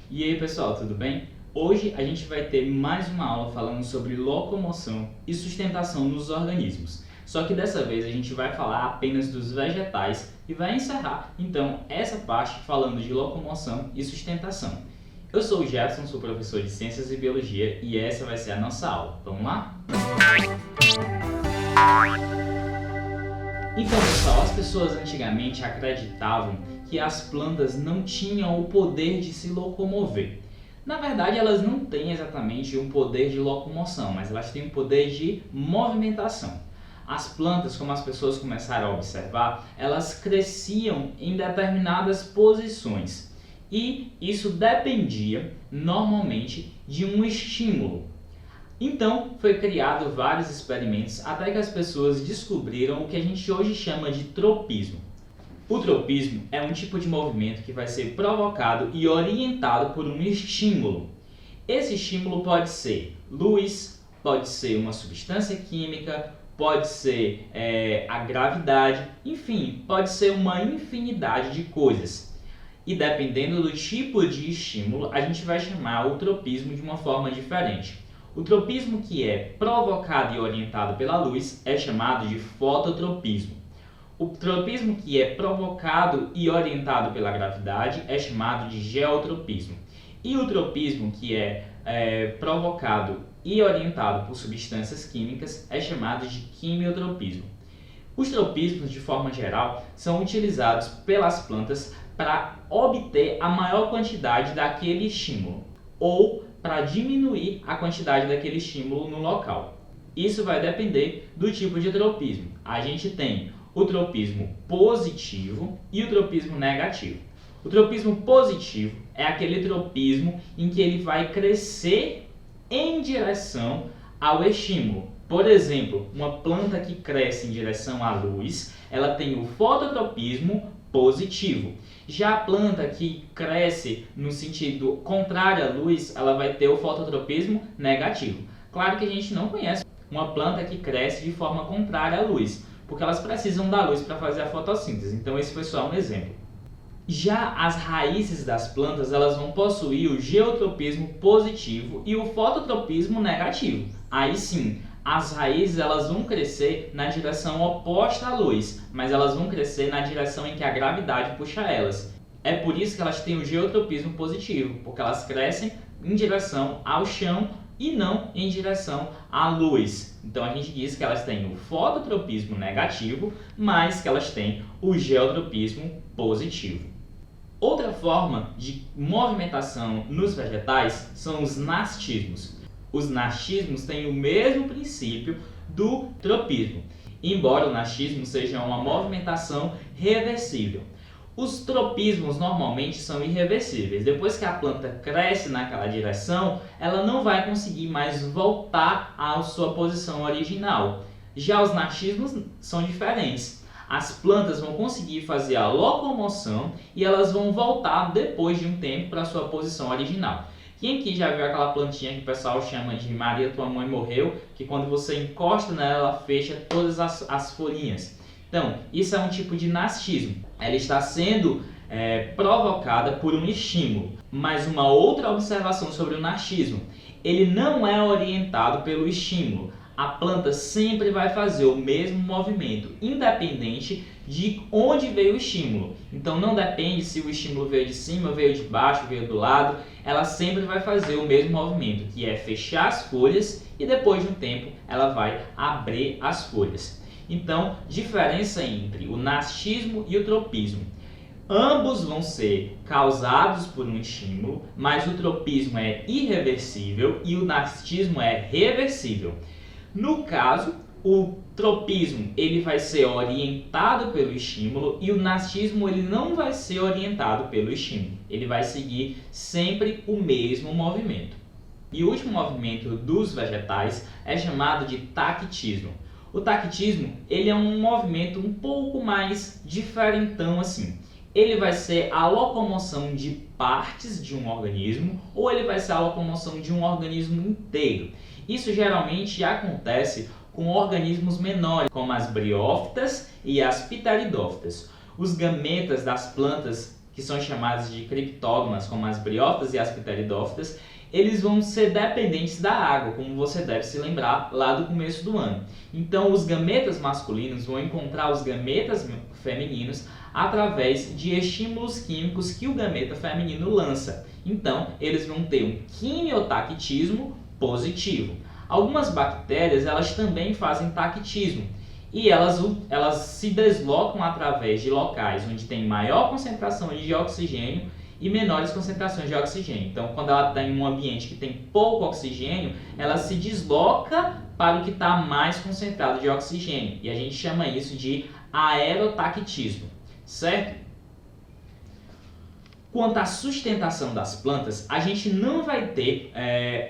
E aí pessoal, tudo bem? Hoje a gente vai ter mais uma aula falando sobre locomoção e sustentação nos organismos. Só que dessa vez a gente vai falar apenas dos vegetais e vai encerrar então essa parte falando de locomoção e sustentação. Eu sou o Jefferson, sou professor de Ciências e Biologia e essa vai ser a nossa aula. Vamos lá? Então pessoal, as pessoas antigamente acreditavam que as plantas não tinham o poder de se locomover. Na verdade, elas não têm exatamente um poder de locomoção, mas elas têm um poder de movimentação. As plantas, como as pessoas começaram a observar, elas cresciam em determinadas posições e isso dependia normalmente de um estímulo. Então, foi criado vários experimentos até que as pessoas descobriram o que a gente hoje chama de tropismo. O tropismo é um tipo de movimento que vai ser provocado e orientado por um estímulo. Esse estímulo pode ser luz, pode ser uma substância química, pode ser a gravidade, enfim, pode ser uma infinidade de coisas. E dependendo do tipo de estímulo, a gente vai chamar o tropismo de uma forma diferente. O tropismo que é provocado e orientado pela luz é chamado de fototropismo. O tropismo que é provocado e orientado pela gravidade é chamado de geotropismo. E o tropismo que é provocado e orientado por substâncias químicas é chamado de quimiotropismo. Os tropismos, de forma geral, são utilizados pelas plantas para obter a maior quantidade daquele estímulo ou para diminuir a quantidade daquele estímulo no local. Isso vai depender do tipo de tropismo. A gente tem o tropismo positivo e o tropismo negativo. O tropismo positivo é aquele tropismo em que ele vai crescer em direção ao estímulo. Por exemplo, uma planta que cresce em direção à luz, ela tem o fototropismo positivo. Já a planta que cresce no sentido contrário à luz, ela vai ter o fototropismo negativo. Claro que a gente não conhece uma planta que cresce de forma contrária à luz, porque elas precisam da luz para fazer a fotossíntese. Então esse foi só um exemplo. Já as raízes das plantas, elas vão possuir o geotropismo positivo e o fototropismo negativo. Aí sim, as raízes elas vão crescer na direção oposta à luz, mas elas vão crescer na direção em que a gravidade puxa elas. É por isso que elas têm o geotropismo positivo, porque elas crescem em direção ao chão e não em direção à luz. Então a gente diz que elas têm o fototropismo negativo, mas que elas têm o geotropismo positivo. Outra forma de movimentação nos vegetais são os nastismos. Os nastismos têm o mesmo princípio do tropismo, embora o nastismo seja uma movimentação reversível. Os tropismos normalmente são irreversíveis. Depois que a planta cresce naquela direção, ela não vai conseguir mais voltar à sua posição original. Já os nastismos são diferentes. As plantas vão conseguir fazer a locomoção e elas vão voltar depois de um tempo para a sua posição original. Quem aqui já viu aquela plantinha que o pessoal chama de Maria Tua Mãe Morreu, que quando você encosta nela, ela fecha todas as folhinhas? Então, isso é um tipo de nastismo. Ela está sendo provocada por um estímulo. Mas uma outra observação sobre o nastismo, ele não é orientado pelo estímulo. A planta sempre vai fazer o mesmo movimento, independente de onde veio o estímulo. Então não depende se o estímulo veio de cima, veio de baixo, veio do lado, ela sempre vai fazer o mesmo movimento, que é fechar as folhas e depois de um tempo ela vai abrir as folhas. Então, diferença entre o nastismo e o tropismo. Ambos vão ser causados por um estímulo, mas o tropismo é irreversível e o nastismo é reversível. No caso, o tropismo ele vai ser orientado pelo estímulo e o nastismo ele não vai ser orientado pelo estímulo. Ele vai seguir sempre o mesmo movimento. E o último movimento dos vegetais é chamado de tactismo. O tactismo ele é um movimento um pouco mais diferentão assim. Ele vai ser a locomoção de partes de um organismo ou ele vai ser a locomoção de um organismo inteiro. Isso geralmente acontece com organismos menores, como as briófitas e as pteridófitas. Os gametas das plantas que são chamados de criptógamas, como as briófitas e as pteridófitas, eles vão ser dependentes da água, como você deve se lembrar lá do começo do ano. Então, os gametas masculinos vão encontrar os gametas femininos através de estímulos químicos que o gameta feminino lança. Então, eles vão ter um quimiotactismo positivo. Algumas bactérias, elas também fazem tactismo. E elas se deslocam através de locais onde tem maior concentração de oxigênio e menores concentrações de oxigênio. Então, quando ela está em um ambiente que tem pouco oxigênio, ela se desloca para o que está mais concentrado de oxigênio. E a gente chama isso de aerotactismo, certo? Quanto à sustentação das plantas, a gente não vai ter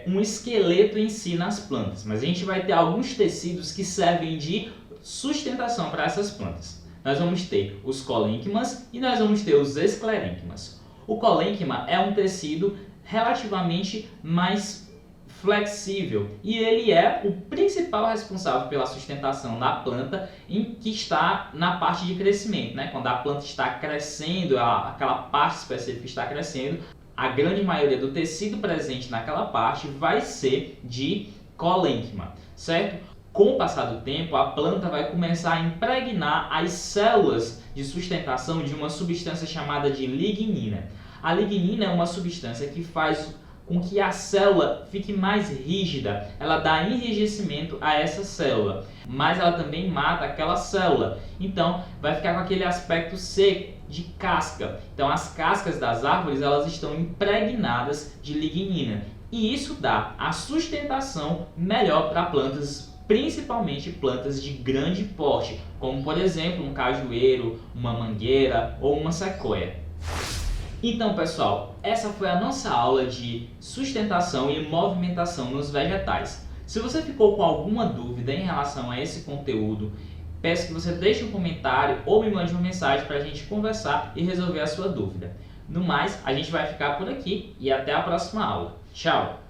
um esqueleto em si nas plantas, mas a gente vai ter alguns tecidos que servem de sustentação para essas plantas. Nós vamos ter os colênquimas e nós vamos ter os esclerênquimas. O colênquima é um tecido relativamente mais flexível e ele é o principal responsável pela sustentação da planta que está na parte de crescimento, né? Quando a planta está crescendo, aquela parte específica está crescendo, a grande maioria do tecido presente naquela parte vai ser de colênquima, certo? Com o passar do tempo, a planta vai começar a impregnar as células de sustentação de uma substância chamada de lignina. A lignina é uma substância que faz com que a célula fique mais rígida, ela dá enrijecimento a essa célula, mas ela também mata aquela célula, então vai ficar com aquele aspecto seco, de casca. Então as cascas das árvores, elas estão impregnadas de lignina e isso dá a sustentação melhor para plantas, principalmente plantas de grande porte, como por exemplo um cajueiro, uma mangueira ou uma sequoia. Então, pessoal, essa foi a nossa aula de sustentação e movimentação nos vegetais. Se você ficou com alguma dúvida em relação a esse conteúdo, peço que você deixe um comentário ou me mande uma mensagem para a gente conversar e resolver a sua dúvida. No mais, a gente vai ficar por aqui e até a próxima aula. Tchau!